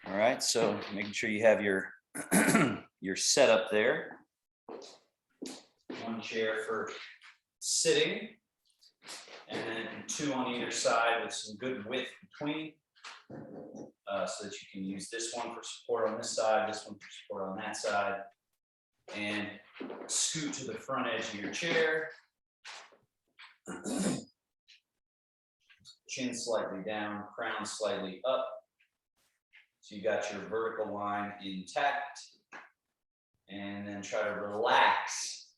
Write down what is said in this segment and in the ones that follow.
All right, so making sure you have your your setup there. One chair for sitting, and then two on either side with some good width between, so that you can use this one for support on this side, this one for support on that side, and scoot to the front edge of your chair. Chin slightly down, crown slightly up. So you got your vertical line intact, and then try to relax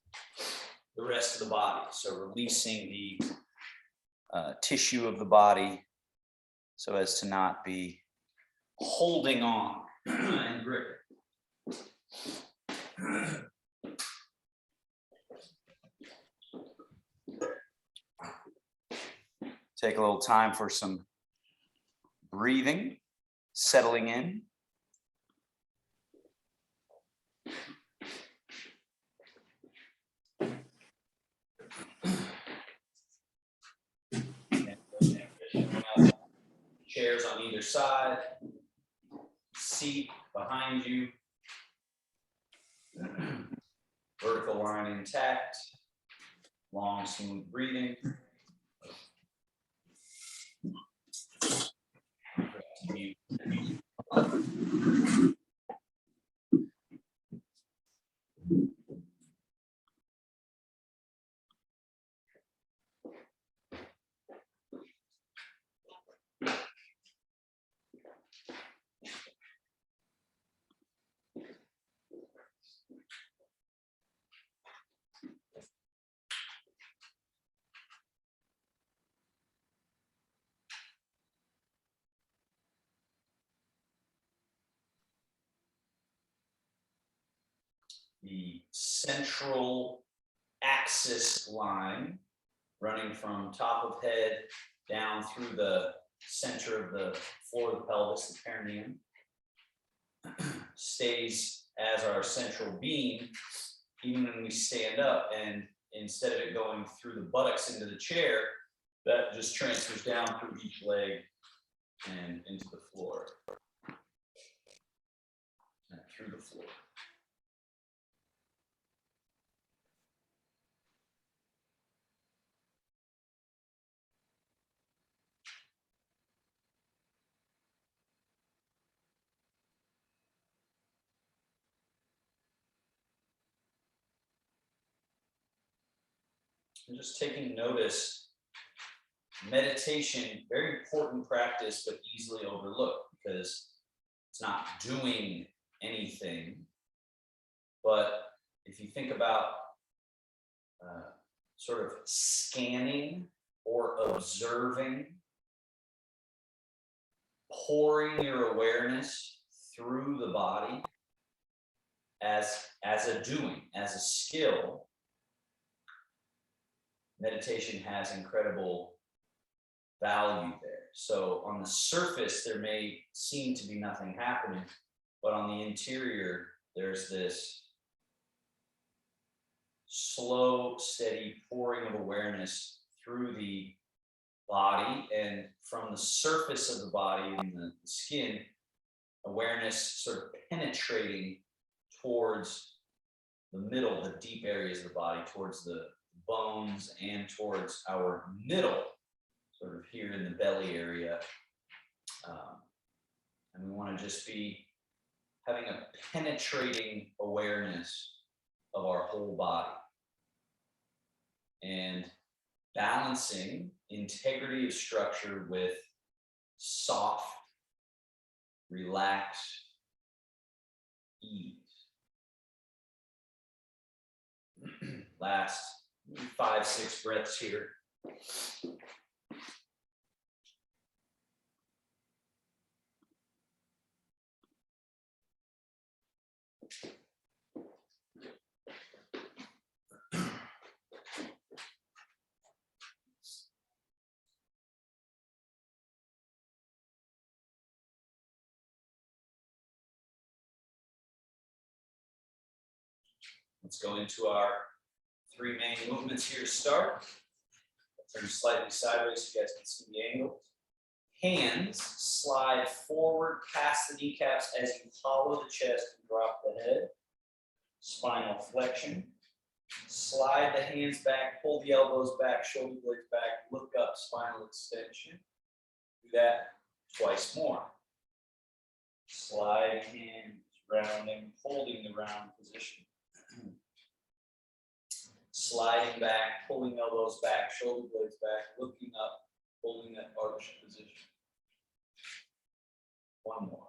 the rest of the body. So releasing the tissue of the body so as to not be holding on and gripping. Take a little time for some breathing, settling in. Chairs on either side, seat behind you, vertical line intact, long, smooth breathing. The central axis line running from top of head down through the center of the floor of the pelvis, the perineum, stays as our central beam even when we stand up, and instead of it going through the buttocks into the chair, that just transfers down through each leg and into the floor and through the floor. And just taking notice, meditation, very important practice, but easily overlooked because it's not doing anything. But if you think about sort of scanning or observing, pouring your awareness through the body as a doing, as a skill, meditation has incredible value there. So on the surface, there may seem to be nothing happening, but on the interior, there's this slow, steady pouring of awareness through the body, and from the surface of the body and the skin, awareness sort of penetrating towards the middle, the deep areas of the body, towards the bones and towards our middle, sort of here in the belly area. And we want to just be having a penetrating awareness of our whole body and balancing integrity of structure with soft, relaxed ease. Last 5-6 breaths here. Let's go into our 3 main movements here to start. Turn slightly sideways so you guys can see the angles. Hands slide forward past the kneecaps as you hollow the chest and drop the head. Spinal flexion. Slide the hands back, pull the elbows back, shoulder blades back, look up, spinal extension. Do that twice more. Slide hands, rounding, holding the round position. Sliding back, pulling elbows back, shoulder blades back, looking up, holding that arch position. One more.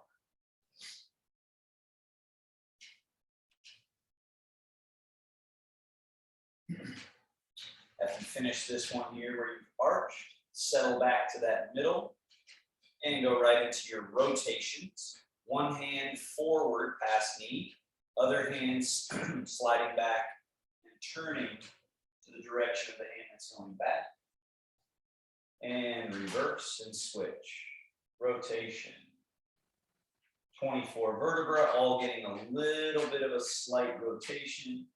After you finish this one here where you've arched, settle back to that middle and go right into your rotations. One hand forward past knee, other hand sliding back and turning to the direction of the hand that's going back. And reverse and switch. Rotation. 24 vertebrae, all getting a little bit of a slight rotation.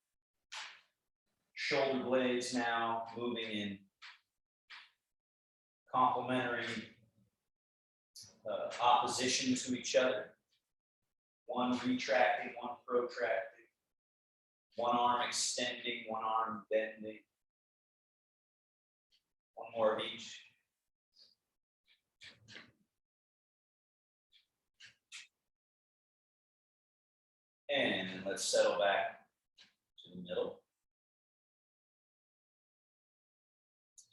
Shoulder blades now moving in complementary opposition to each other. One retracting, one protracting. One arm extending, one arm bending. One more of each. And let's settle back to the middle.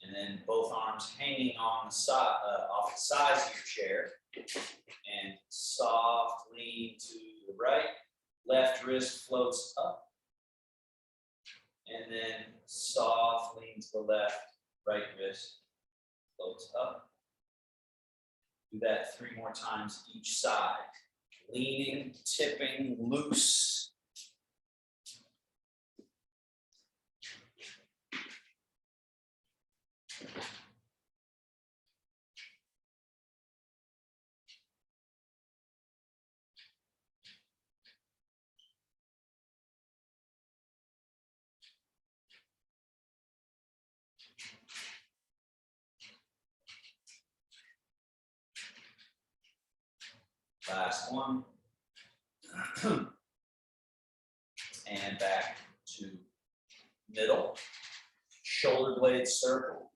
And then both arms hanging on the side, off the sides of your chair. And soft lean to the right. Left wrist floats up. And then soft lean to the left. Right wrist floats up. Do that 3 more times each side. Leaning, tipping, loose. Last one. And back to middle. Shoulder blades circle.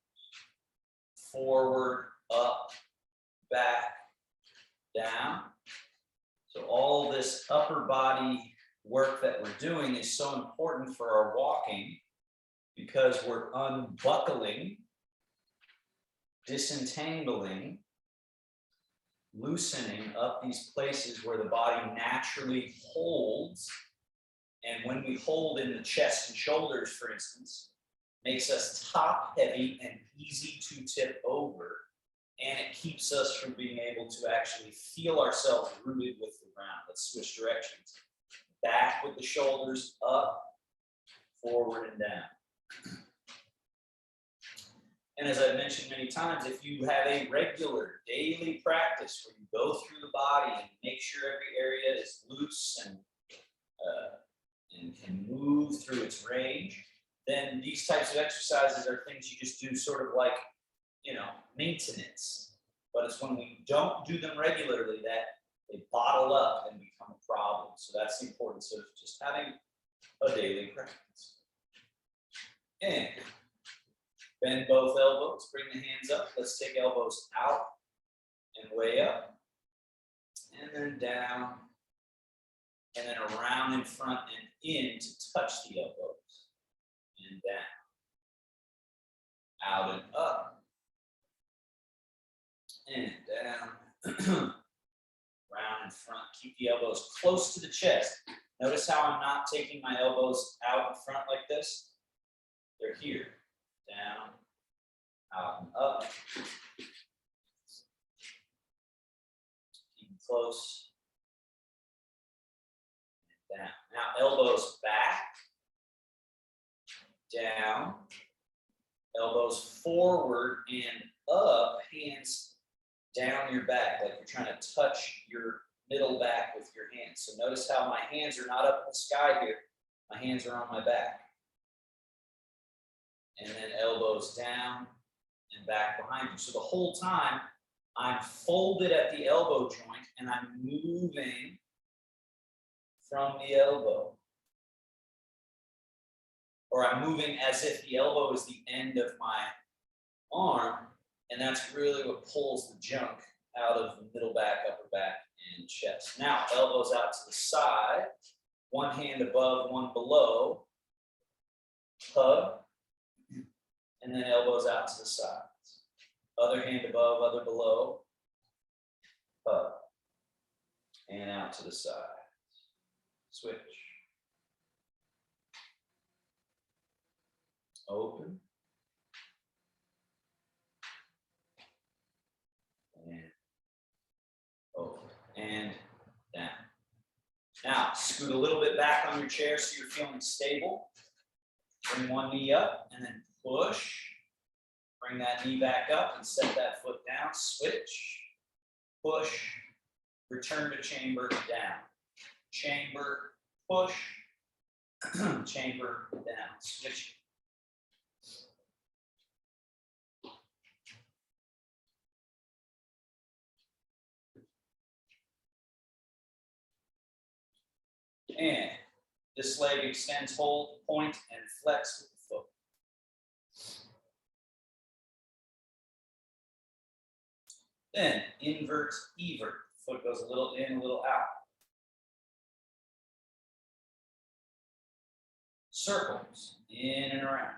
Forward, up, back, down. So all this upper body work that we're doing is so important for our walking because we're unbuckling, disentangling, loosening up these places where the body naturally holds. And when we hold in the chest and shoulders, for instance, makes us top heavy and easy to tip over. And it keeps us from being able to actually feel ourselves rooted with the ground. Let's switch directions. Back with the shoulders up, forward and down. And as I've mentioned many times, if you have a regular daily practice where you go through the body and make sure every area is loose and can move through its range, then these types of exercises are things you just do sort of like, maintenance. But it's when we don't do them regularly that they bottle up and become a problem. So that's the importance of just having a daily practice. And bend both elbows, bring the hands up. Let's take elbows out and way up. And then down. And then around in front and in to touch the elbows. And down. Out and up. And down. Round in front. Keep the elbows close to the chest. Notice how I'm not taking my elbows out in front like this. They're here. Down, out and up. Keep them close. And down. Now elbows back. Down. Elbows forward and up. Hands down your back, like you're trying to touch your middle back with your hands. So notice how my hands are not up in the sky here. My hands are on my back. And then elbows down and back behind you. So the whole time, I'm folded at the elbow joint and I'm moving from the elbow. Or I'm moving as if the elbow is the end of my arm, and that's really what pulls the junk out of the middle back, upper back, and chest. Now, elbows out to the side, one hand above, one below, hug, and then elbows out to the sides. Other hand above, other below, hug, and out to the side. Switch. Open. And over. And down. Now, scoot a little bit back on your chair so you're feeling stable. Bring one knee up and then push. Bring that knee back up and set that foot down. Switch. Push. Return to chamber, down. Chamber, push. Chamber, down. Switch. And this leg extends, hold, point, and flex with the foot. Then invert, evert. Foot goes a little in, a little out. Circles, in and around.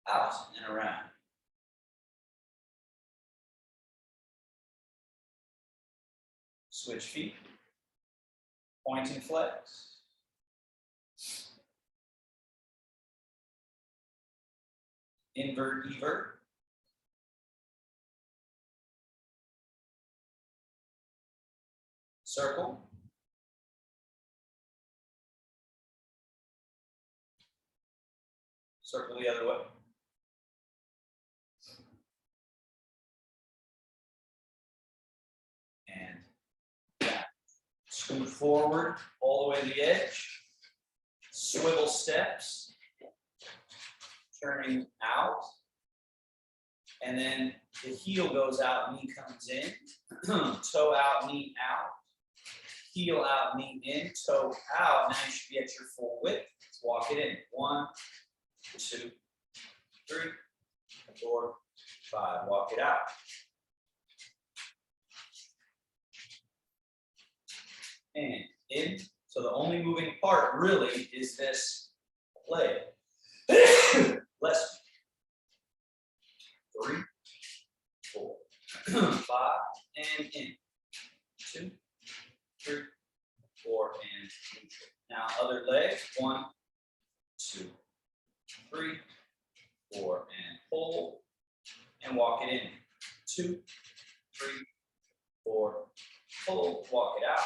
Out and around. Switch feet. Point and flex. Invert, evert. Circle. Circle the other way. And back. Scoot forward all the way to the edge. Swivel steps. Turning out. And then the heel goes out, knee comes in. Toe out, knee out. Heel out, knee in, toe out. Now you should be at your full width. Let's walk it in. 1, 2, 3, 4, 5. Walk it out. And in. So the only moving part really is this leg. Less. 3, 4, 5, and in. 2, 3, 4, and neutral. Now other leg. 1, 2, 3, 4, and hold. And walk it in. 2, 3, 4, hold. Walk it out.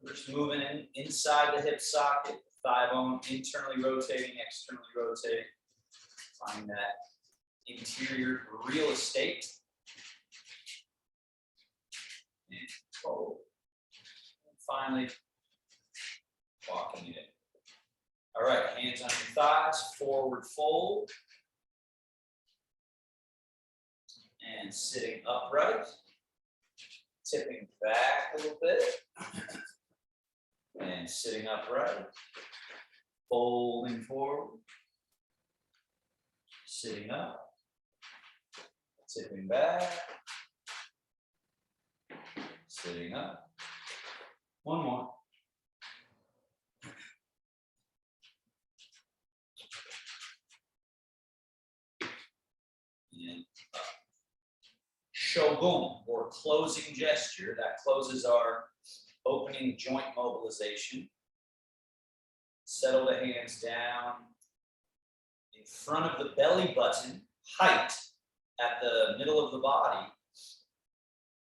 We're just moving in inside the hip socket. Thigh bone internally rotating, externally rotating. Find that interior real estate. And hold. And finally, walking it in. All right, hands on your thighs, forward fold. And sitting upright. Tipping back a little bit. And sitting upright. Folding forward. Sitting up. Tipping back. Sitting up. One more. And up. Shogun, or closing gesture, that closes our opening joint mobilization. Settle the hands down in front of the belly button, height at the middle of the body.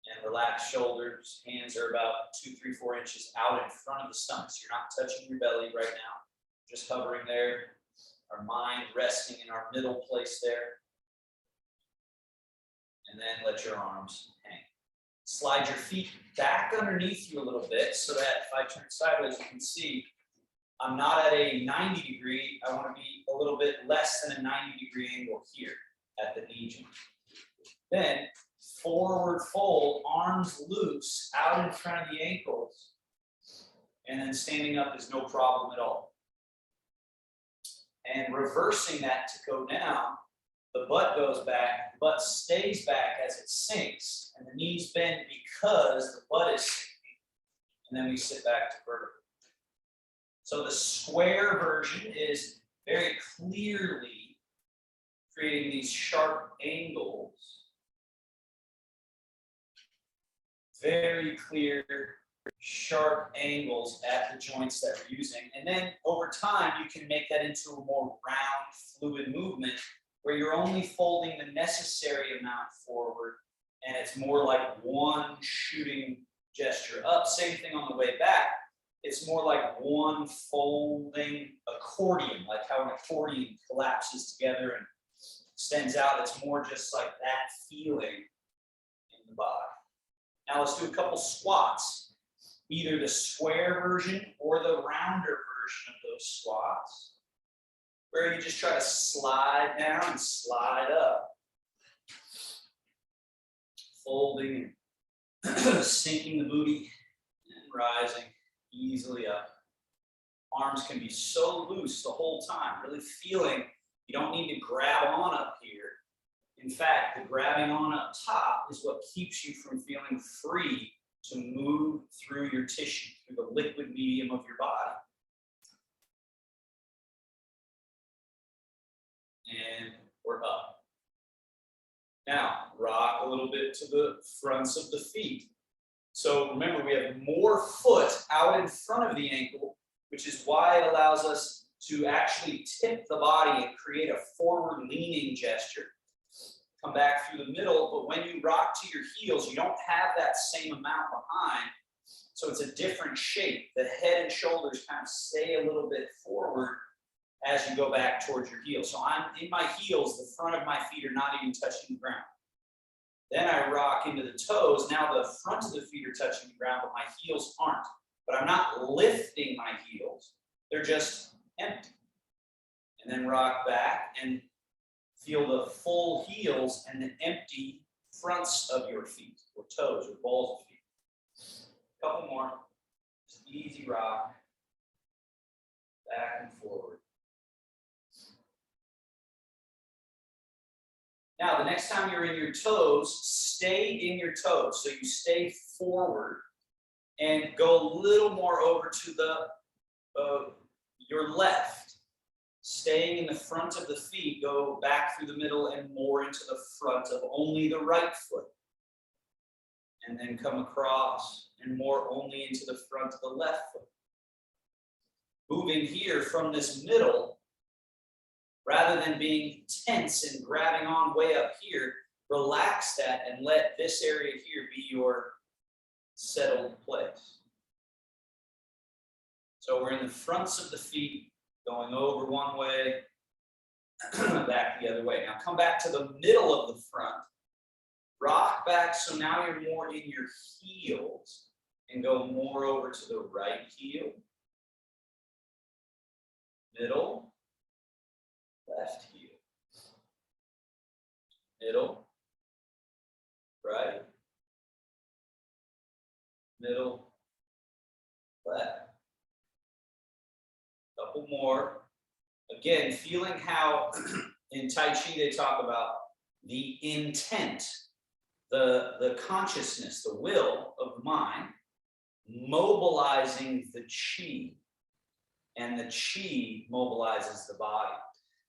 And relax shoulders. Hands are about 2, 3, 4 inches out in front of the stomach. So you're not touching your belly right now. Just hovering there. Our mind resting in our middle place there. And then let your arms hang. Slide your feet back underneath you a little bit so that if I turn sideways, you can see I'm not at a 90 degree. I want to be a little bit less than a 90-degree angle here at the knee joint. Then forward fold, arms loose, out in front of the ankles. And then standing up is no problem at all. And reversing that to go down, the butt goes back, the butt stays back as it sinks, and the knees bend because the butt is sinking. And then we sit back to vertical. So the square version is very clearly creating these sharp angles. Very clear, sharp angles at the joints that we're using. And then over time, you can make that into a more round, fluid movement where you're only folding the necessary amount forward, and it's more like one shooting gesture up. Same thing on the way back. It's more like one folding accordion, like how an accordion collapses together and extends out. It's more just like that feeling in the body. Now let's do a couple squats, either the square version or the rounder version of those squats, where you just try to slide down and slide up, folding, sinking the booty and rising easily up. Arms can be so loose the whole time, really feeling you don't need to grab on up here. In fact, the grabbing on up top is what keeps you from feeling free to move through your tissue, through the liquid medium of your body. And we're up. Now, rock a little bit to the fronts of the feet. So remember, we have more foot out in front of the ankle, which is why it allows us to actually tip the body and create a forward leaning gesture. Come back through the middle, but when you rock to your heels, you don't have that same amount behind. So it's a different shape. The head and shoulders kind of stay a little bit forward as you go back towards your heels. So I'm in my heels, the front of my feet are not even touching the ground. Then I rock into the toes. Now the front of the feet are touching the ground, but my heels aren't. But I'm not lifting my heels. They're just empty. And then rock back and feel the full heels and the empty fronts of your feet, or toes, or balls of feet. A couple more. Just easy rock. Back and forward. Now, the next time you're in your toes, stay in your toes. So you stay forward and go a little more over to the your left. Staying in the front of the feet, go back through the middle and more into the front of only the right foot. And then come across and more only into the front of the left foot. Moving here from this middle, rather than being tense and grabbing on way up here, relax that and let this area here be your settled place. So we're in the fronts of the feet, going over one way, back the other way. Now come back to the middle of the front. Rock back, so now you're more in your heels, and go more over to the right heel. Middle, left heel. Middle, right. Middle, left. Couple more. Again, feeling how in Tai Chi they talk about the intent, the consciousness, the will of the mind, mobilizing the chi, and the chi mobilizes the body.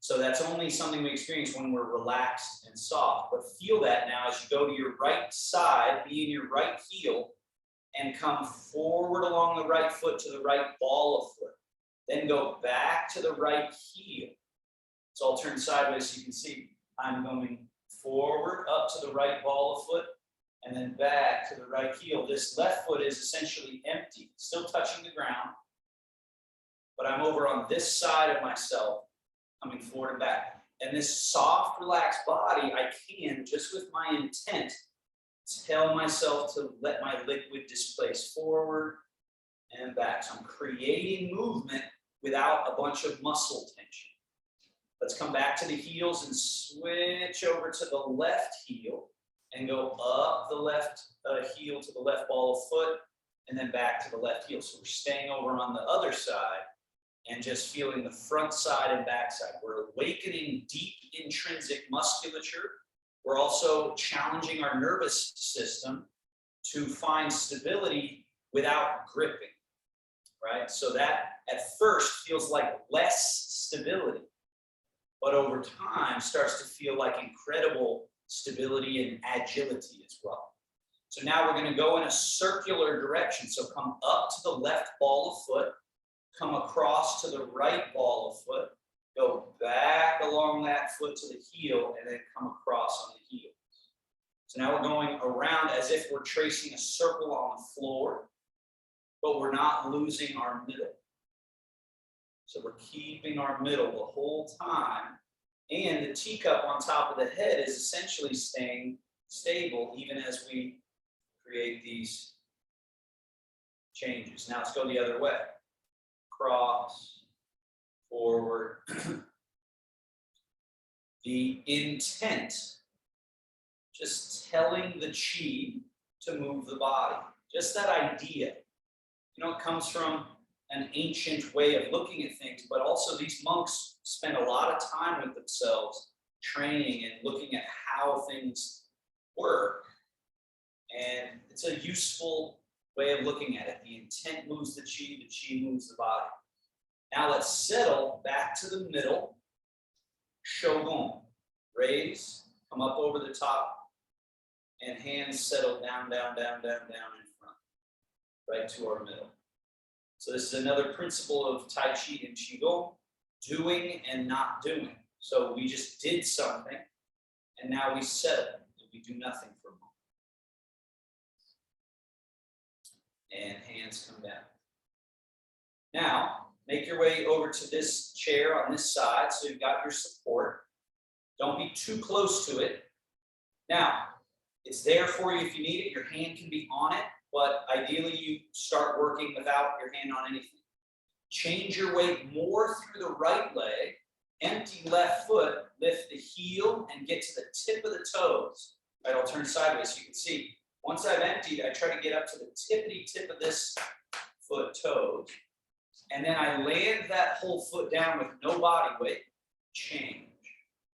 So that's only something we experience when we're relaxed and soft. But feel that now as you go to your right side, be in your right heel, and come forward along the right foot to the right ball of foot. Then go back to the right heel. So I'll turn sideways so you can see I'm going forward up to the right ball of foot and then back to the right heel. This left foot is essentially empty, still touching the ground, but I'm over on this side of myself, coming forward and back. And this soft, relaxed body, I can, just with my intent, tell myself to let my liquid displace forward and back. So I'm creating movement without a bunch of muscle tension. Let's come back to the heels and switch over to the left heel and go up the left heel to the left ball of foot and then back to the left heel. So we're staying over on the other side and just feeling the front side and back side. We're awakening deep intrinsic musculature. We're also challenging our nervous system to find stability without gripping, right? So that at first feels like less stability, but over time starts to feel like incredible stability and agility as well. So now we're going to go in a circular direction. So come up to the left ball of foot, come across to the right ball of foot, go back along that foot to the heel, and then come across on the heel. So now we're going around as if we're tracing a circle on the floor, but we're not losing our middle. So we're keeping our middle the whole time. And the teacup on top of the head is essentially staying stable even as we create these changes. Now let's go the other way. Cross, forward. The intent, just telling the chi to move the body. Just that idea. You know, it comes from an ancient way of looking at things, but also these monks spend a lot of time with themselves, training and looking at how things work. And it's a useful way of looking at it. The intent moves the chi moves the body. Now let's settle back to the middle. Shogun. Raise, come up over the top, and hands settle down, down, down, down, down in front, right to our middle. So this is another principle of Tai Chi and Qigong, doing and not doing. So we just did something, and now we settle, and we do nothing for a moment. And hands come down. Now, make your way over to this chair on this side, so you've got your support. Don't be too close to it. Now, it's there for you if you need it. Your hand can be on it, but ideally you start working without your hand on anything. Change your weight more through the right leg, empty left foot, lift the heel and get to the tip of the toes. Right, I'll turn sideways so you can see. Once I've emptied, I try to get up to the tippity tip of this foot, toes. And then I land that whole foot down with no body weight, change.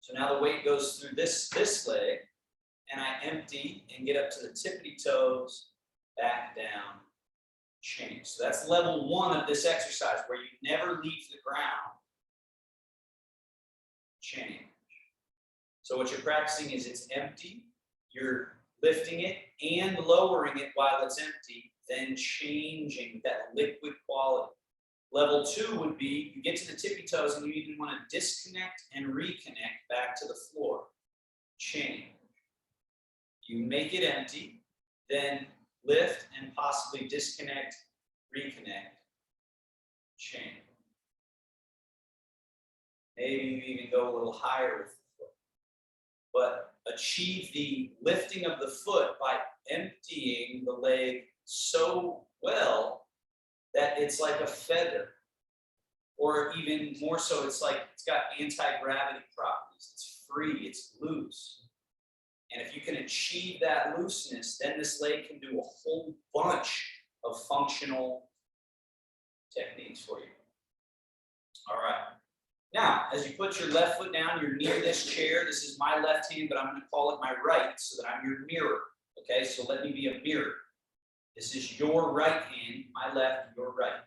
So now the weight goes through this leg, and I empty and get up to the tippity toes, back down, change. So that's level one of this exercise, where you never leave the ground. Change. So what you're practicing is it's empty, you're lifting it and lowering it while it's empty, then changing that liquid quality. Level two would be, you get to the tippy toes and you even want to disconnect and reconnect back to the floor. Change. You make it empty, then lift and possibly disconnect, reconnect, change. Maybe you even go a little higher with the foot. But achieve the lifting of the foot by emptying the leg so well that it's like a feather, or even more so, it's like it's got anti-gravity properties. It's free, it's loose. And if you can achieve that looseness, then this leg can do a whole bunch of functional techniques for you. All right. Now, as you put your left foot down, you're near this chair. This is my left hand, but I'm going to call it my right so that I'm your mirror. Okay, so let me be a mirror. This is your right hand, my left, your right.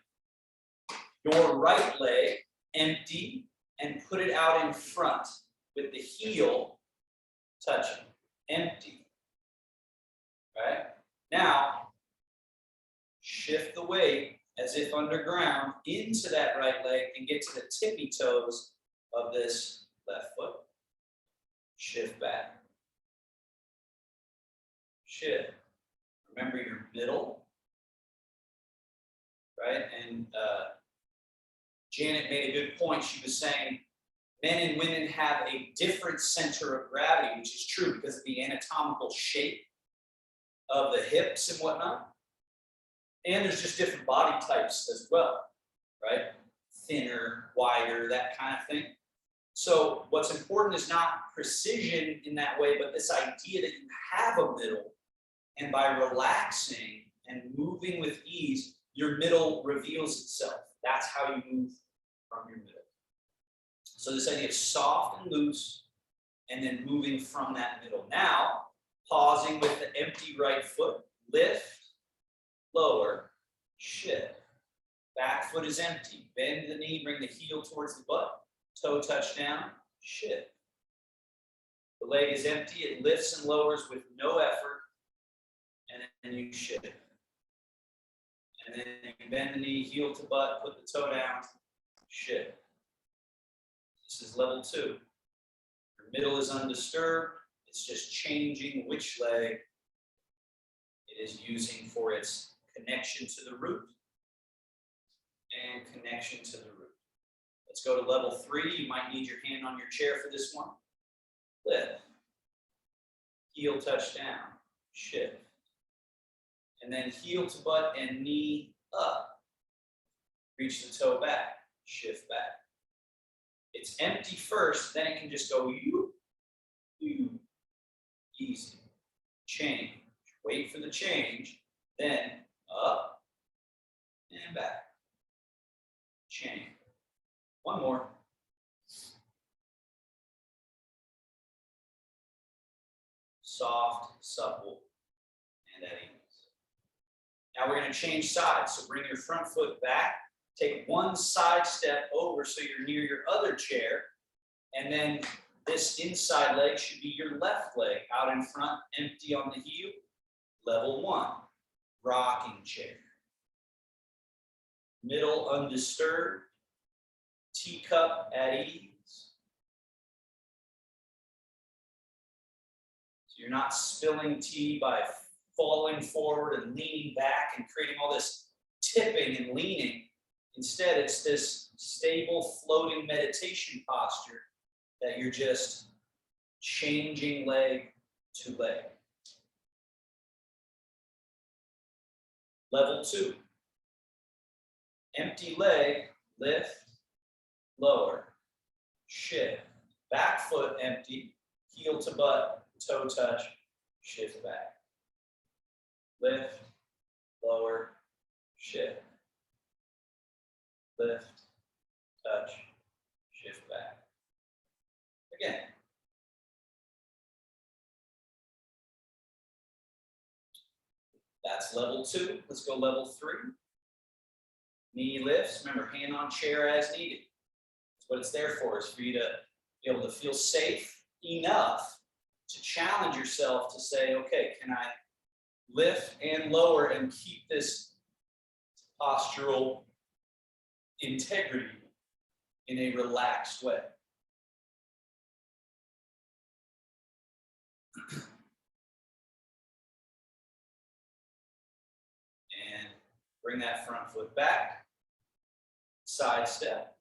Your right leg, empty, and put it out in front with the heel touching. Empty. Right? Now, shift the weight as if underground into that right leg and get to the tippy toes of this left foot. Shift back. Shift. Remember your middle, right? And Janet made a good point. She was saying men and women have a different center of gravity, which is true because of the anatomical shape of the hips and whatnot. And there's just different body types as well, right? thinner, wider, that kind of thing. So what's important is not precision in that way, but this idea that you have a middle, and by relaxing and moving with ease, your middle reveals itself. That's how you move from your middle. So this idea of soft and loose, and then moving from that middle. Now, pausing with the empty right foot, lift, lower, shift. Back foot is empty. Bend the knee, bring the heel towards the butt. Toe touch down, shift. The leg is empty, it lifts and lowers with no effort, and then you shift. And then you bend the knee, heel to butt, put the toe down, shift. This is level 2. Your middle is undisturbed, it's just changing which leg it is using for its connection to the root and connection to the root. Let's go to level 3. You might need your hand on your chair for this one. Lift. Heel touch down. Shift. And then heel to butt and knee up. Reach the toe back. Shift back. It's empty first, then it can just go you, easy. Change. Wait for the change. Then up and back. Change. One more. Soft, supple, and at ease. Now we're going to change sides. So bring your front foot back. Take one side step over so you're near your other chair. And then this inside leg should be your left leg out in front, empty on the heel. Level 1, rocking chair. Middle undisturbed. Teacup at ease. So you're not spilling tea by falling forward and leaning back and creating all this tipping and leaning. Instead, it's this stable, floating meditation posture that you're just changing leg to leg. Level 2. Empty leg, lift, lower, shift. Back foot empty, heel to butt, toe touch, shift back. Lift, lower, shift. Lift, touch, shift back. Again. That's level 2. Let's go level 3. Knee lifts. Remember, hand on chair as needed. That's what it's there for, is for you to be able to feel safe enough to challenge yourself to say, okay, can I lift and lower and keep this postural integrity in a relaxed way? And bring that front foot back, side step.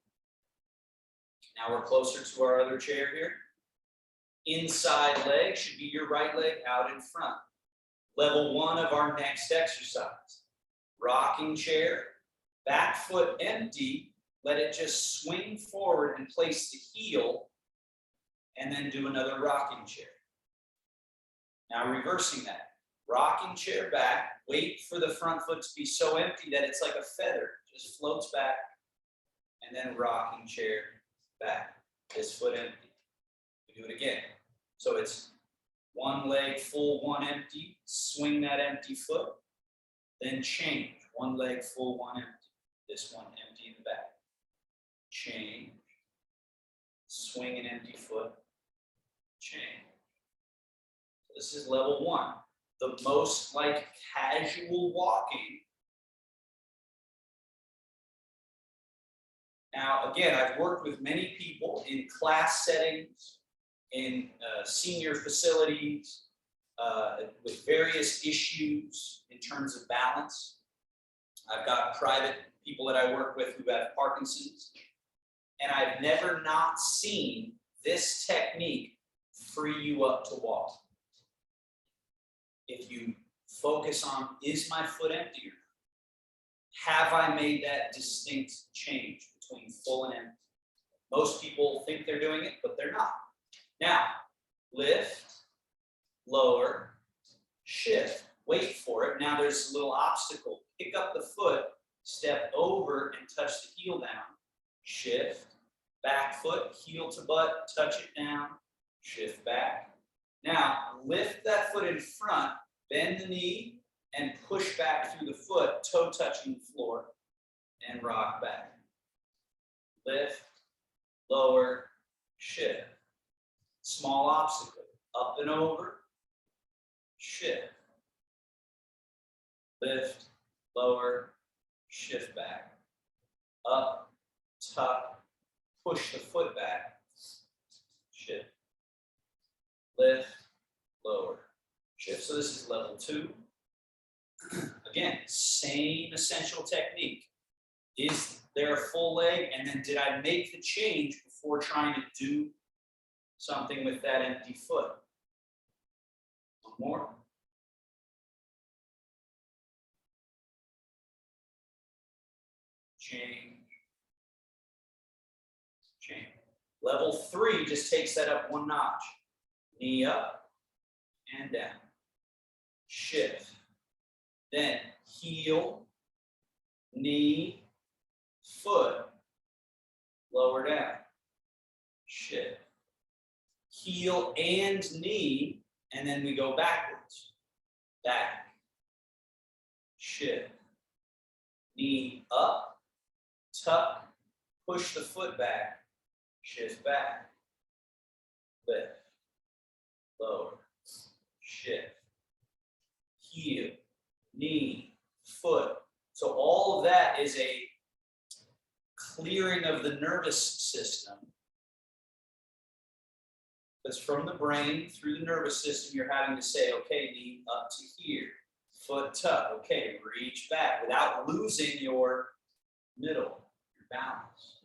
Now we're closer to our other chair here. Inside leg should be your right leg out in front. Level 1 of our next exercise. Rocking chair, back foot empty, let it just swing forward and place the heel, and then do another rocking chair. Now reversing that. Rocking chair back, wait for the front foot to be so empty that it's like a feather, just floats back, and then rocking chair back, this foot empty. We do it again. So it's one leg full, one empty, swing that empty foot, then change. One leg full, one empty. This one empty in the back. Change. Swing an empty foot. Change. This is level 1. The most like casual walking. Now, again, I've worked with many people in class settings, in senior facilities, with various issues in terms of balance. I've got private people that I work with who have Parkinson's, and I've never not seen this technique free you up to walk. If you focus on, is my foot empty or not? Have I made that distinct change between full and empty. Most people think they're doing it, but they're not. Now, lift, lower, shift. Wait for it. Now there's a little obstacle. Pick up the foot, step over and touch the heel down. Shift, back foot, heel to butt, touch it down, shift back. Now, lift that foot in front, bend the knee, and push back through the foot, toe touching the floor, and rock back. Lift, lower, shift. Small obstacle, up and over, shift. Lift, lower, shift back. Up, tuck, push the foot back, shift. Lift, lower, shift. So this is level 2. Again, same essential technique. Is there a full leg? And then did I make the change before trying to do something with that empty foot? One more. Change. Change. Level 3 just takes that up one notch. Knee up and down. Shift. Then heel, knee, foot, lower down. Shift. Heel and knee, and then we go backwards. Back. Shift. Knee up, tuck, push the foot back, shift back. Lift. Lower. Shift. Heel, knee, foot. So all of that is a clearing of the nervous system. Because from the brain through the nervous system, you're having to say, okay, knee up to here, foot tuck, okay, reach back without losing your middle, your balance.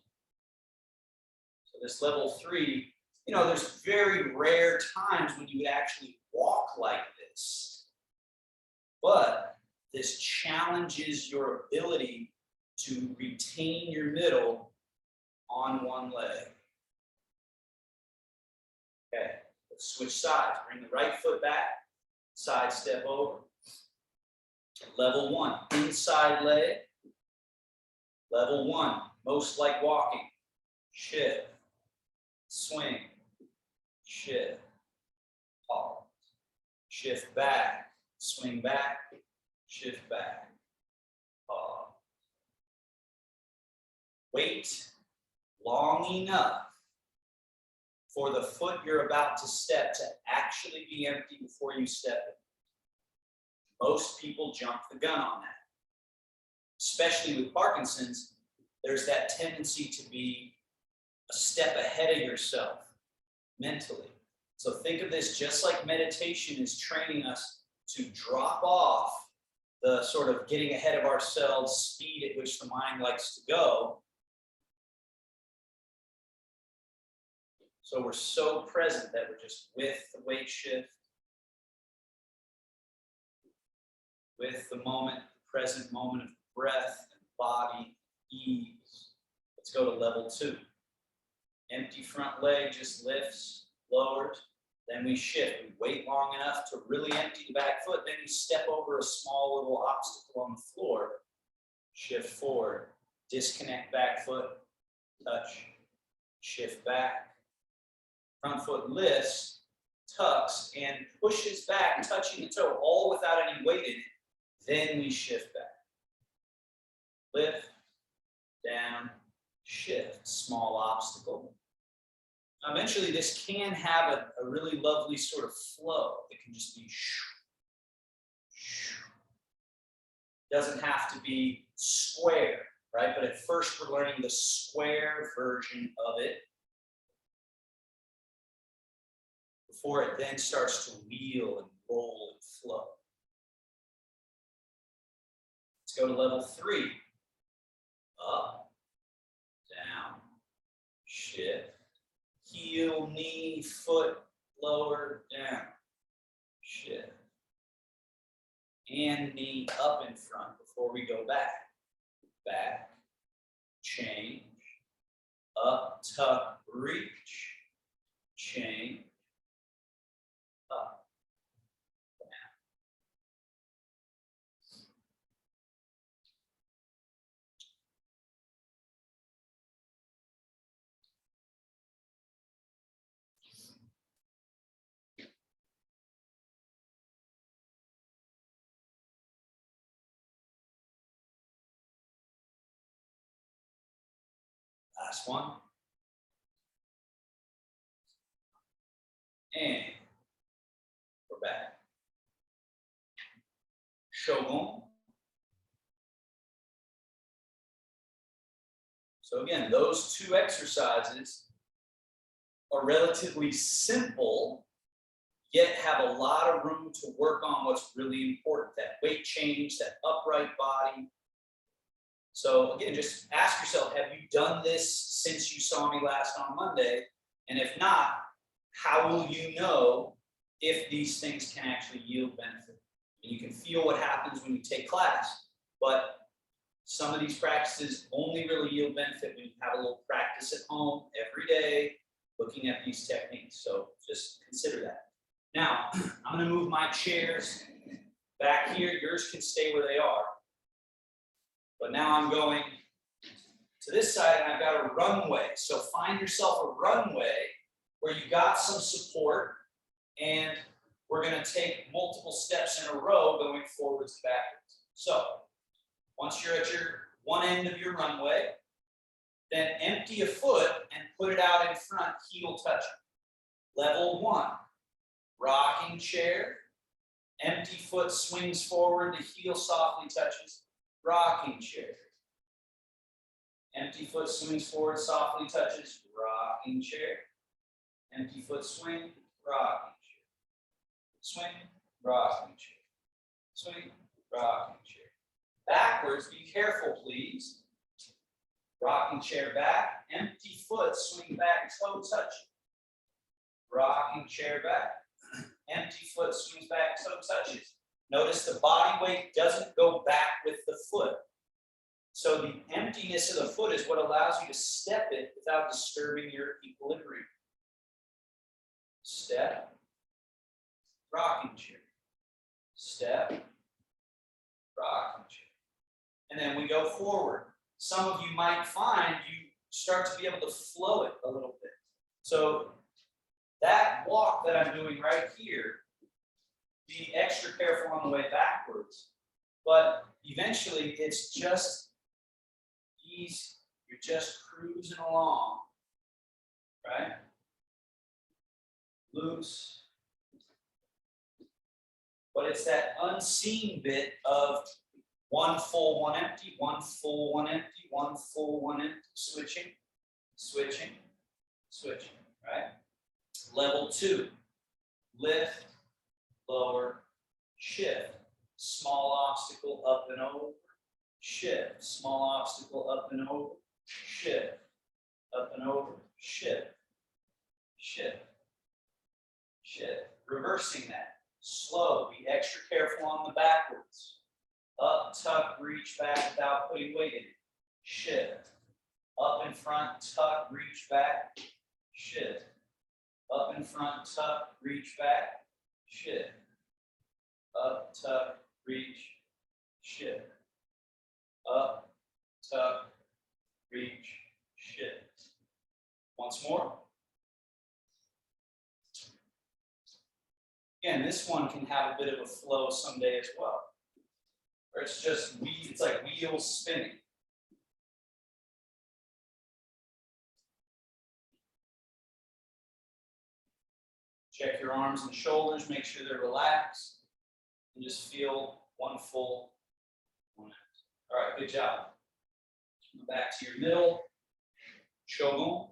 So this level 3, you know, there's very rare times when you would actually walk like this. But this challenges your ability to retain your middle on one leg. Okay, let's switch sides. Bring the right foot back, side step over. Level 1, inside leg. Level 1, most like walking. Shift, swing, shift, pause. Shift back, swing back, shift back, pause. Wait long enough for the foot you're about to step to actually be empty before you step it. Most people jump the gun on that. Especially with Parkinson's, there's that tendency to be a step ahead of yourself mentally. So think of this just like meditation is training us to drop off the sort of getting ahead of ourselves speed at which the mind likes to go. So we're so present that we're just with the weight shift, with the moment, the present moment of breath and body ease. Let's go to level 2. Empty front leg just lifts, lowers, then we shift. We wait long enough to really empty the back foot, then we step over a small little obstacle on the floor, shift forward, disconnect back foot, touch, shift back. Front foot lifts, tucks, and pushes back, touching the toe, all without any weight in it. Then we shift back. Lift, down, shift, small obstacle. Eventually, this can have a really lovely sort of flow. It can just be doesn't have to be square, right? But at first, we're learning the square version of it before it then starts to wheel and roll and flow. Let's go to level 3. Up, down, shift, heel, knee, foot, lower, down, shift. And knee up in front before we go back. Back, change, Up, tuck, reach. Change. Up. Down. Last one. And we're back. Shogun. So again, those two exercises are relatively simple, yet have a lot of room to work on what's really important, that weight change, that upright body. So again, just ask yourself, have you done this since you saw me last on Monday? And if not, how will you know if these things can actually yield benefit? And you can feel what happens when you take class, but some of these practices only really yield benefit when you have a little practice at home every day, looking at these techniques. So just consider that. Now, I'm going to move my chairs back here. Yours can stay where they are. But now I'm going to this side and I've got a runway. So find yourself a runway where you got some support, and we're going to take multiple steps in a row going forwards and backwards. So once you're at your one end of your runway, then empty a foot and put it out in front, heel touching. Level 1, rocking chair. Empty foot swings forward, the heel softly touches, rocking chair. Empty foot swings forward, softly touches, rocking chair. Empty foot swing, rocking chair. Swing, rocking chair. Swing, rocking chair. Backwards, be careful, please. Rocking chair back, empty foot, swing back, toe touching. Rocking chair back, empty foot swings back, toe touches. Notice the body weight doesn't go back with the foot. So the emptiness of the foot is what allows you to step it without disturbing your equilibrium. Step, rocking chair. Step, rocking chair. And then we go forward. Some of you might find you start to be able to flow it a little bit. So that walk that I'm doing right here, be extra careful on the way backwards, but eventually it's just easy. You're just cruising along, right? Loose. But it's that unseen bit of one full, one empty, one full, one empty, one full, one empty, switching, switching, switching, right? Level 2, lift, lower, shift, small obstacle up and over, shift, small obstacle up and over, shift, up and over, shift, shift, shift. Reversing that, slow, be extra careful on the backwards. Up, tuck, reach back without putting weight in it. Shift. Up in front, tuck, reach back, shift. Up in front, tuck, reach back, shift. Up, tuck, reach, shift. Up, tuck, reach, shift. Once more. Again, this one can have a bit of a flow someday as well. Or it's just, it's like wheels spinning. Check your arms and shoulders, make sure they're relaxed, and just feel one full, one empty. All right, good job. Come back to your middle, shogun.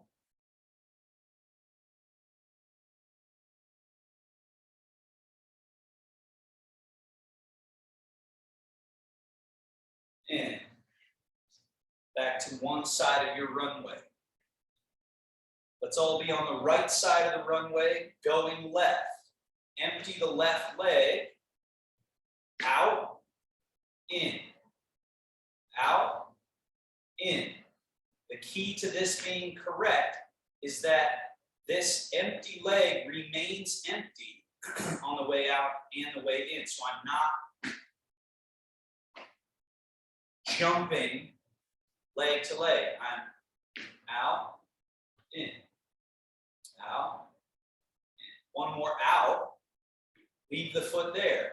And back to one side of your runway. Let's all be on the right side of the runway, going left. Empty the left leg, out, in, The key to this being correct is that this empty leg remains empty on the way out and the way in. So I'm not jumping leg to leg. I'm out, in, out, in. One more out. Leave the foot there.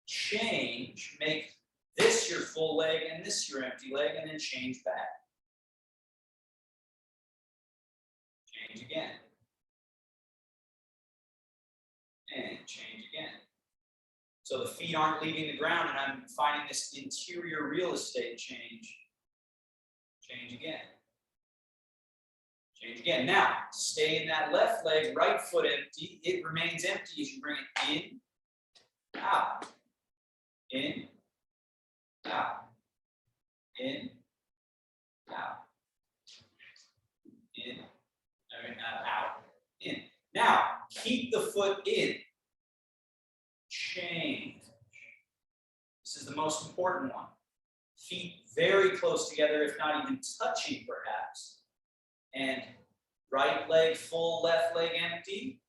Change, make this your full leg and this your empty leg, and then change back. Change again. And change again. So the feet aren't leaving the ground and I'm finding this interior real estate change. Change again. Change again. Now, stay in that left leg, right foot empty. It remains empty as you bring it in, out, in, out, in, out, in, out, in. Now, keep the foot in. Change. This is the most important one. Feet very close together, if not even touching perhaps. And right leg full, left leg empty.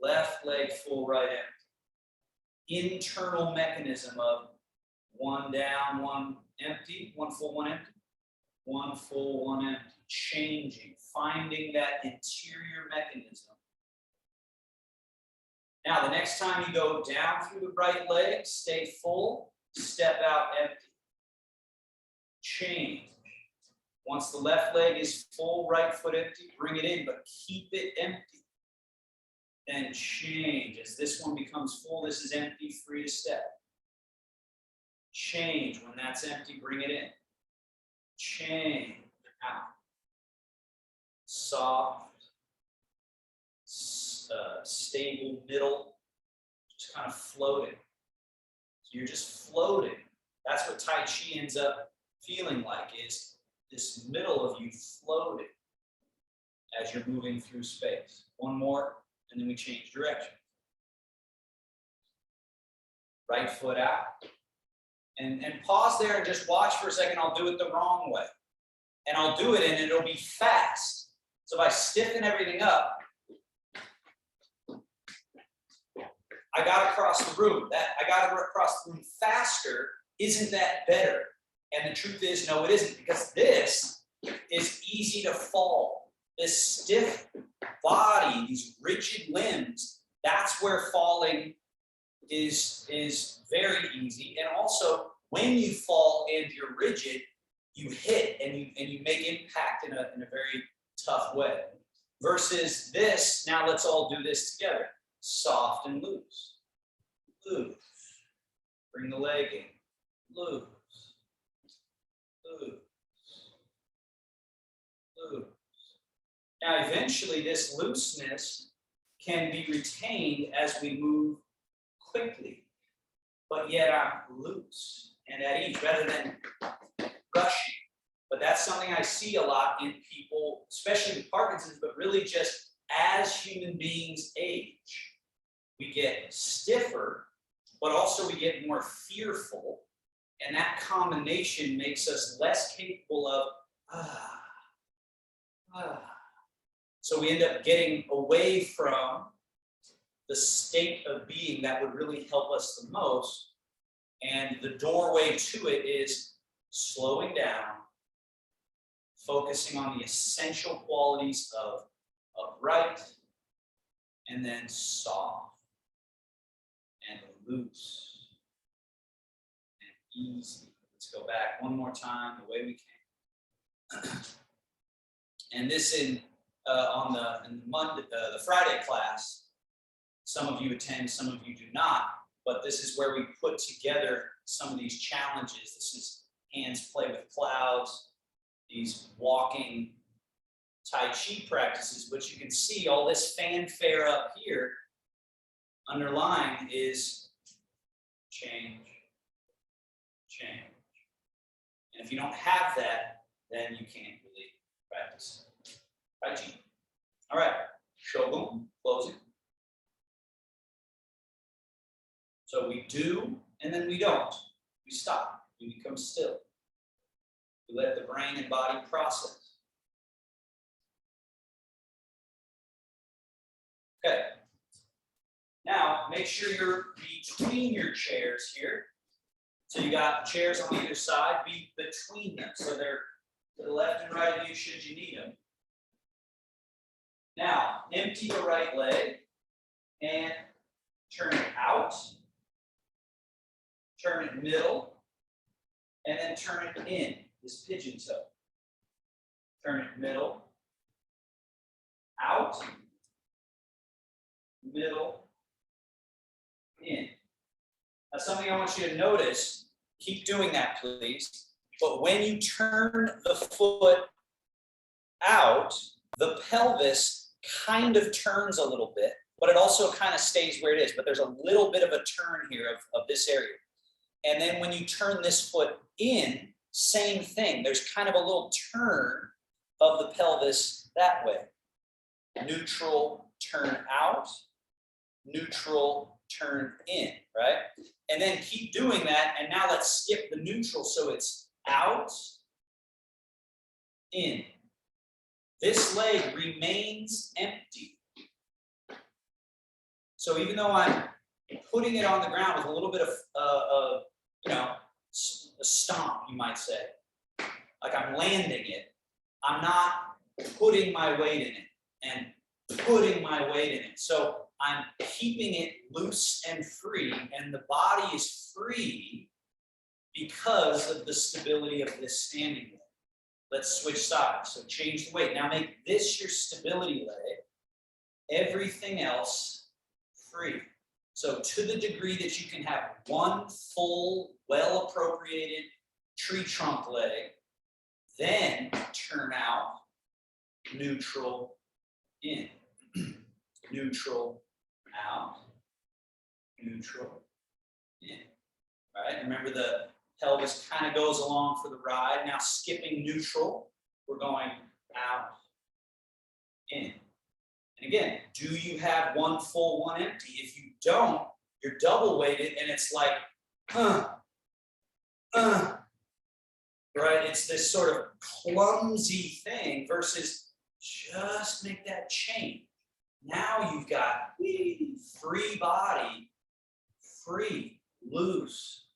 Left leg full, right empty. Internal mechanism of one down, one empty, one full, one empty. One full, one empty. Changing, finding that interior mechanism. Now, the next time you go down through the right leg, stay full, step out empty. Change. Once the left leg is full, right foot empty, bring it in, but keep it empty. Then change. As this one becomes full, this is empty, free to step. Change. When that's empty, bring it in. Change. Out. Soft. Stable middle, just kind of floating. So you're just floating. That's what Tai Chi ends up feeling like, is this middle of you floating as you're moving through space. One more, and then we change direction. Right foot out. And pause there and just watch for a second. I'll do it the wrong way. And I'll do it and it'll be fast. So if I stiffen everything up, I got to cross the room. I got to cross the room faster. Isn't that better? And the truth is, no, it isn't, because this is easy to fall. This stiff body, these rigid limbs, that's where falling is very easy. And also, when you fall and you're rigid, you hit and you make impact in a very tough way. Versus this, now let's all do this together. Soft and loose. Loose. Bring the leg in. Loose. Loose. Loose. Now, eventually, this looseness can be retained as we move quickly, but yet I'm loose and at ease rather than rushing. But that's something I see a lot in people, especially with Parkinson's, but really just as human beings age. We get stiffer, but also we get more fearful. And that combination makes us less capable of, So we end up getting away from the state of being that would really help us the most. And the doorway to it is slowing down, focusing on the essential qualities of upright, and then soft, and loose, and easy. Let's go back one more time the way we came. And this in the Friday class, some of you attend, some of you do not, but this is where we put together some of these challenges. This is hands play with clouds, these walking Tai Chi practices, but you can see all this fanfare up here underlying is change, change. And if you don't have that, then you can't really practice Tai Chi. All right, Shogun, closing. So we do, and then we don't. We stop, we become still. You let the brain and body process. Okay. Now, make sure you're between your chairs here. So you got chairs on either side, be between them. So they're to the left and right of you should you need them. Now, empty the right leg and turn it out. Turn it middle. And then turn it in, this pigeon toe. Turn it middle. Out. Middle. In. Now, something I want you to notice, keep doing that, please. But when you turn the foot out, the pelvis kind of turns a little bit, but it also kind of stays where it is. But there's a little bit of a turn here of this area. And then when you turn this foot in, same thing. There's kind of a little turn of the pelvis that way. Neutral, turn out. Neutral, turn in, right? And then keep doing that. And now let's skip the neutral so it's out, in. This leg remains empty. So even though I'm putting it on the ground with a little bit of, a stomp, you might say, like I'm landing it, I'm not putting my weight in it and putting my weight in it. So I'm keeping it loose and free, and the body is free because of the stability of this standing leg. Let's switch sides. So change the weight. Now make this your stability leg. Everything else free. So to the degree that you can have one full, well-appropriated tree trunk leg, then turn out, neutral, in. Neutral, out, neutral, in. All right, remember the pelvis kind of goes along for the ride. Now skipping neutral, we're going out, in. And again, do you have one full, one empty? If you don't, you're double weighted and it's like, right? It's this sort of clumsy thing versus just make that change. Now you've got free body, free, loose,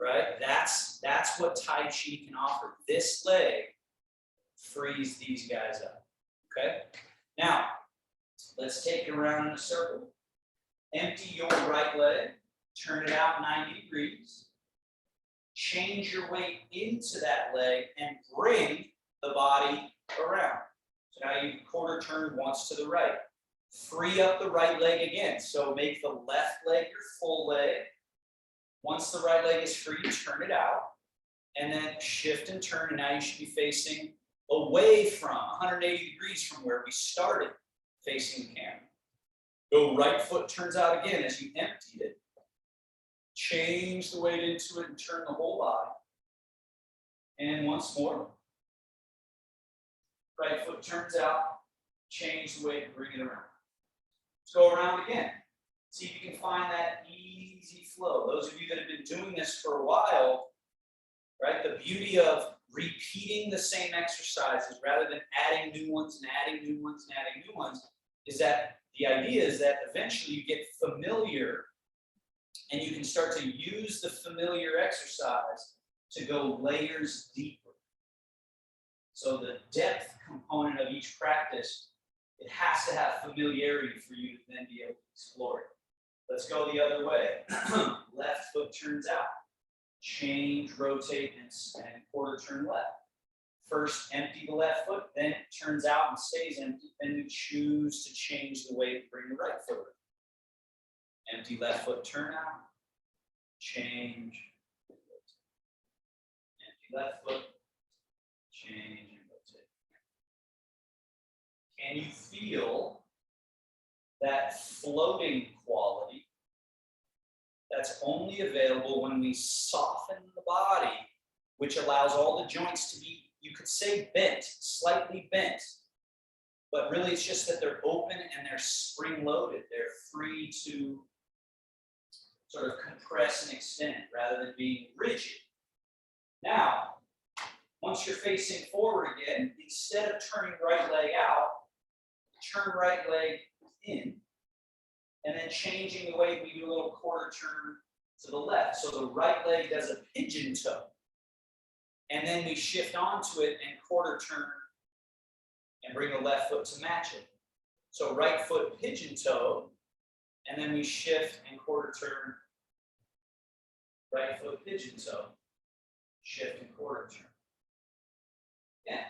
right? That's what Tai Chi can offer. This leg frees these guys up, okay? Now, let's take it around in a circle. Empty your right leg, turn it out 90 degrees. Change your weight into that leg and bring the body around. So now you quarter turn once to the right. Free up the right leg again. So make the left leg your full leg. Once the right leg is free, turn it out. And then shift and turn. And now you should be facing away from 180 degrees from where we started, facing the camera. Go right foot turns out again as you emptied it. Change the weight into it and turn the whole body. And once more. Right foot turns out. Change the weight and bring it around. Let's go around again. See if you can find that easy flow. Those of you that have been doing this for a while, right? The beauty of repeating the same exercises rather than adding new ones and adding new ones and adding new ones is that the idea is that eventually you get familiar and you can start to use the familiar exercise to go layers deeper. So the depth component of each practice, it has to have familiarity for you to then be able to explore it. Let's go the other way. Left foot turns out. Change, rotate, and quarter turn left. First, empty the left foot, then it turns out and stays empty. Then you choose to change the weight, bring the right foot around. Empty left foot, turn out. Change. Empty left foot. Change and rotate. Can you feel that floating quality that's only available when we soften the body, which allows all the joints to be, you could say bent, slightly bent, but really it's just that they're open and they're spring-loaded. They're free to sort of compress and extend rather than being rigid. Now, Once you're facing forward again, instead of turning right leg out, turn right leg in, and then changing the way we do a little quarter turn to the left. So the right leg does a pigeon toe. And then we shift onto it and quarter turn and bring the left foot to match it. So right foot pigeon toe, and then we shift and quarter turn. Right foot pigeon toe, shift and quarter turn. Again.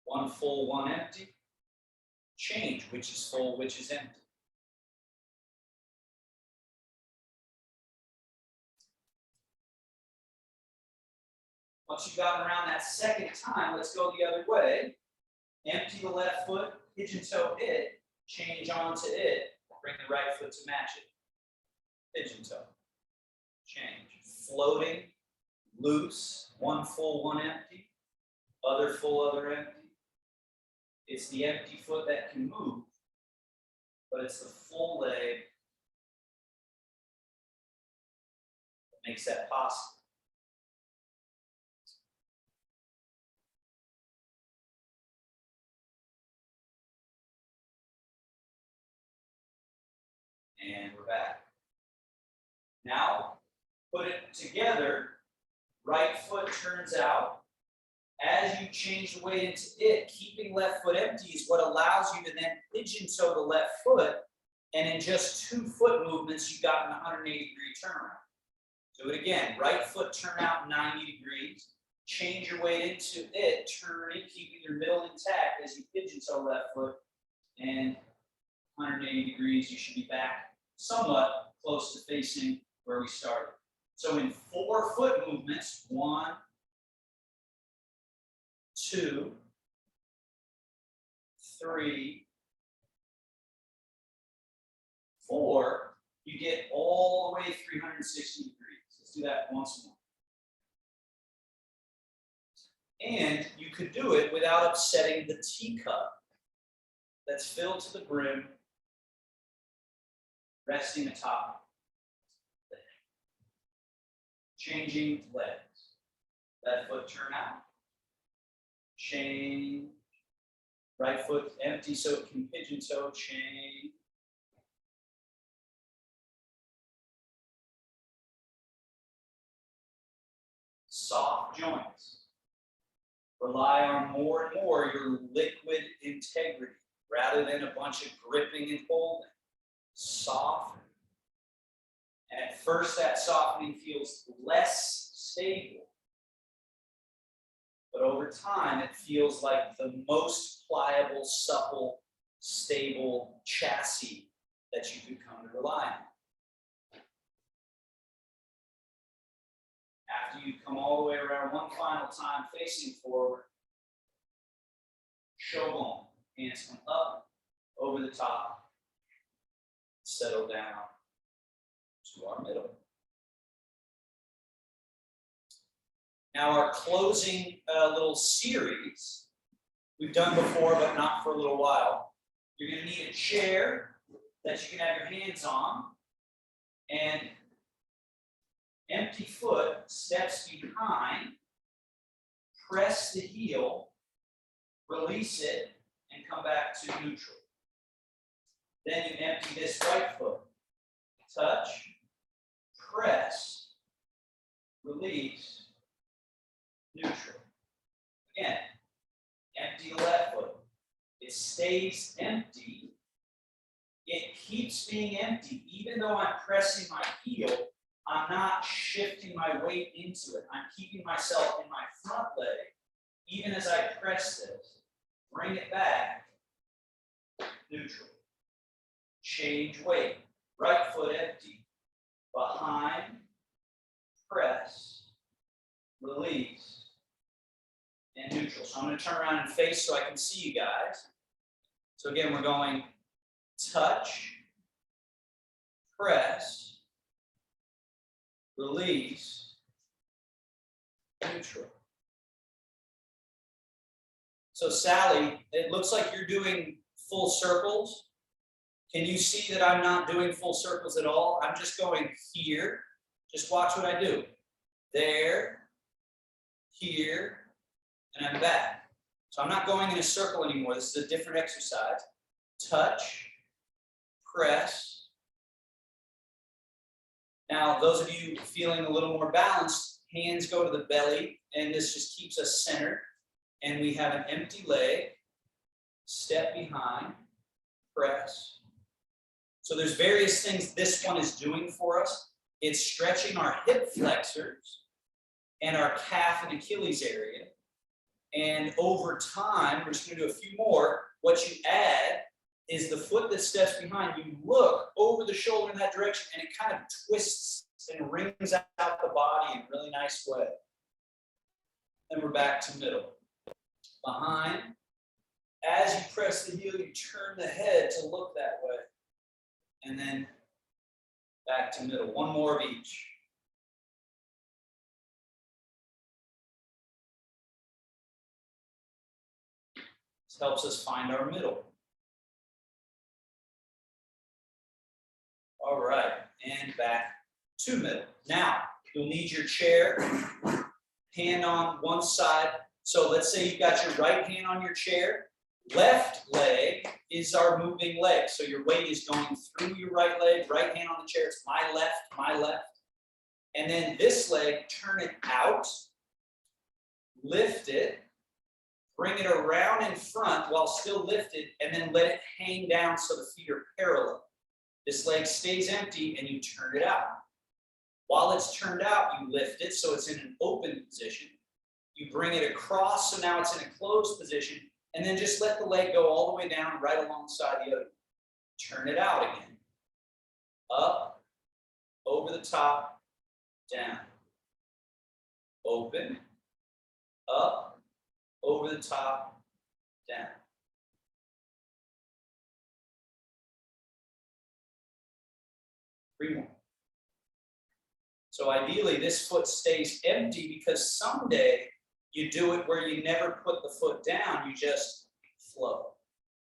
One full, one empty. Change which is full, which is empty. Once you've gotten around that second time, let's go the other way. Empty the left foot, pigeon toe it, change onto it, bring the right foot to match it. Pigeon toe. Change. Floating, loose, one full, one empty, other full, other empty. It's the empty foot that can move, but it's the full leg that makes that possible. And we're back. Now, put it together. Right foot turns out. As you change the weight into it, keeping left foot empty is what allows you to then pigeon toe the left foot. And in just 2 foot movements, you've got an 180-degree turnaround. Do it again. Right foot turn out 90 degrees. Change your weight into it, turn it, keeping your middle intact as you pigeon toe left foot. And 180 degrees, you should be back somewhat close to facing where we started. So in 4 foot movements, 1, 2, 3, 4, you get all the way 360 degrees. Let's do that once more. And you could do it without upsetting the teacup that's filled to the brim, resting atop. Changing legs. Left foot turn out. Change. Right foot empty so it can pigeon toe. Change. Soft joints. Rely on more and more your liquid integrity rather than a bunch of gripping and holding. Soften. And at first that softening feels less stable. But over time it feels like the most pliable, supple, stable chassis that you could come to rely on. After you come all the way around one final time facing forward, shogun, hands come up, over the top, settle down to our middle. Now our closing little series, we've done before, but not for a little while. You're going to need a chair that you can have your hands on, and empty foot steps behind, press the heel, release it, and come back to neutral. Then you empty this right foot, touch, press, release, neutral. Again, empty the left foot. It stays empty. It keeps being empty. Even though I'm pressing my heel, I'm not shifting my weight into it. I'm keeping myself in my front leg, even as I press this. Bring it back, neutral. Change weight. Right foot empty. Behind, press, release, and neutral. So I'm going to turn around and face so I can see you guys. So again, we're going touch, press, release, neutral. So Sally, it looks like you're doing full circles. Can you see that I'm not doing full circles at all? I'm just going here, Just watch what I do. There, here, and I'm back. So I'm not going in a circle anymore. This is a different exercise. Touch, press. Now, those of you feeling a little more balanced, hands go to the belly, and this just keeps us centered. And we have an empty leg, step behind, press. So there's various things this one is doing for us. It's stretching our hip flexors and our calf and Achilles area. And over time, we're just going to do a few more. What you add is the foot that steps behind. You look over the shoulder in that direction, and it kind of twists and rings out the body in a really nice way. Then we're back to middle. Behind. As you press the heel, you turn the head to look that way. And then back to middle. One more of each. This helps us find our middle. All right, and back to middle. Now, you'll need your chair, hand on one side. So let's say you've got your right hand on your chair. Left leg is our moving leg. So your weight is going through your right leg, right hand on the chair. It's my left. And then this leg, turn it out, lift it, bring it around in front while still lifted, and then let it hang down so the feet are parallel. This leg stays empty and you turn it out. While it's turned out, you lift it so it's in an open position. You bring it across so now it's in a closed position, and then just let the leg go all the way down right alongside the other. Turn it out again. Up, over the top, down. Open, up, over the top, down. Three more. So ideally, this foot stays empty because someday you do it where you never put the foot down, you just flow.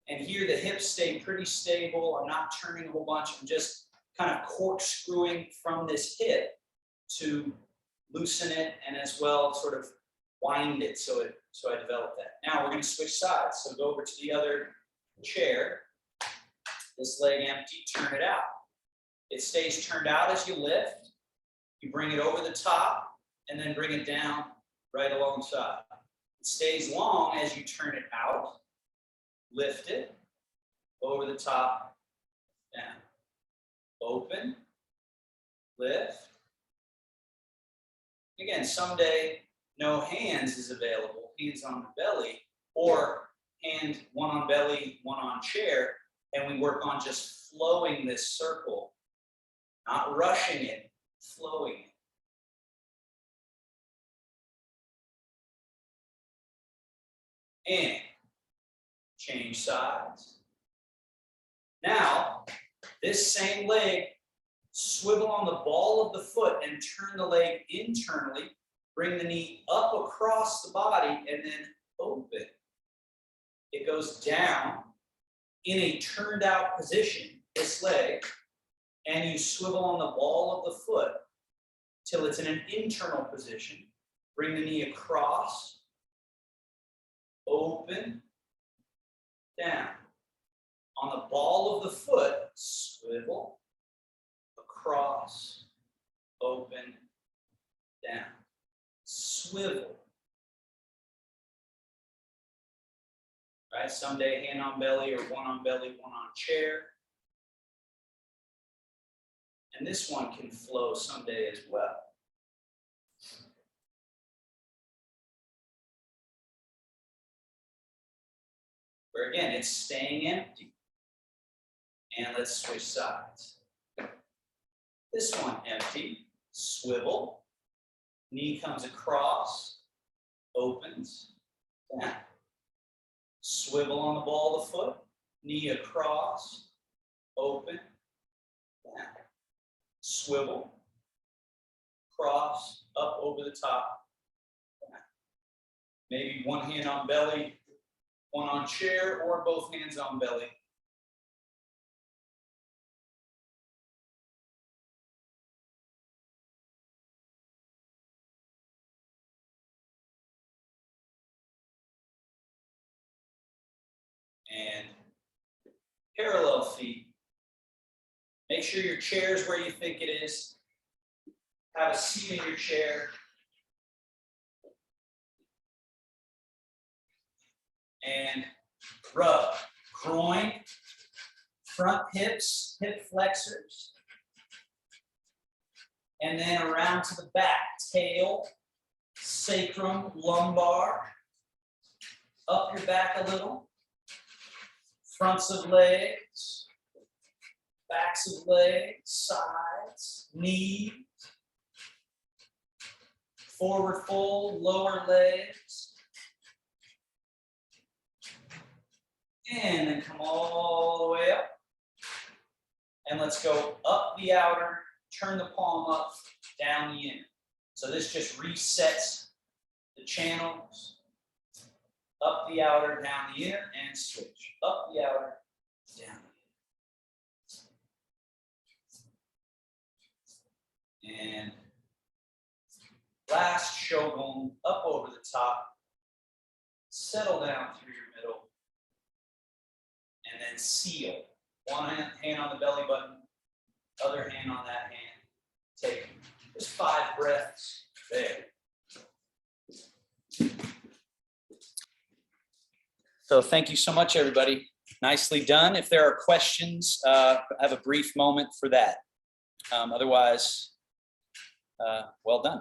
And here the hips stay pretty stable. I'm not turning a whole bunch. I'm just kind of corkscrewing from this hip to loosen it and as well sort of wind it so I develop that. Now we're going to switch sides. So go over to the other chair. This leg empty, turn it out. It stays turned out as you lift. You bring it over the top and then bring it down right alongside. It stays long as you turn it out, lift it, over the top, down. Open, lift. Again, someday no hands is available, hands on the belly, or hand one on belly, one on chair, and we work on just flowing this circle, not rushing it, flowing it. And change sides. Now, this same leg, swivel on the ball of the foot and turn the leg internally. Bring the knee up across the body and then open. It goes down in a turned out position, this leg, and you swivel on the ball of the foot till it's in an internal position. Bring the knee across, open, down. On the ball of the foot, swivel, across, open, down. Swivel. Right? Someday hand on belly or one on belly, one on chair. And this one can flow someday as well. Where again, it's staying empty. And let's switch sides. This one empty, swivel, knee comes across, opens, down. Swivel on the ball of the foot, knee across, open, down. Swivel, cross, up over the top, down. Maybe one hand on belly, one on chair, or both hands on belly. Parallel feet. Make sure your chair is where you think it is. Have a seat in your chair. And rub groin, front hips, hip flexors. And then around to the back, tail, sacrum, lumbar. Up your back a little. Fronts of legs, backs of legs, sides, knees. Forward fold, lower legs. And then come all the way up. And let's go up the outer, turn the palm up, down the inner. So this just resets the channels. Up the outer, down the inner, and switch. Up the outer, down the inner. And last shogun, up over the top. Settle down through your middle. And then seal. One hand on the belly button, other hand on that hand. Take just 5 breaths there. So thank you so much, everybody. Nicely done. If there are questions, have a brief moment for that. Otherwise, well done.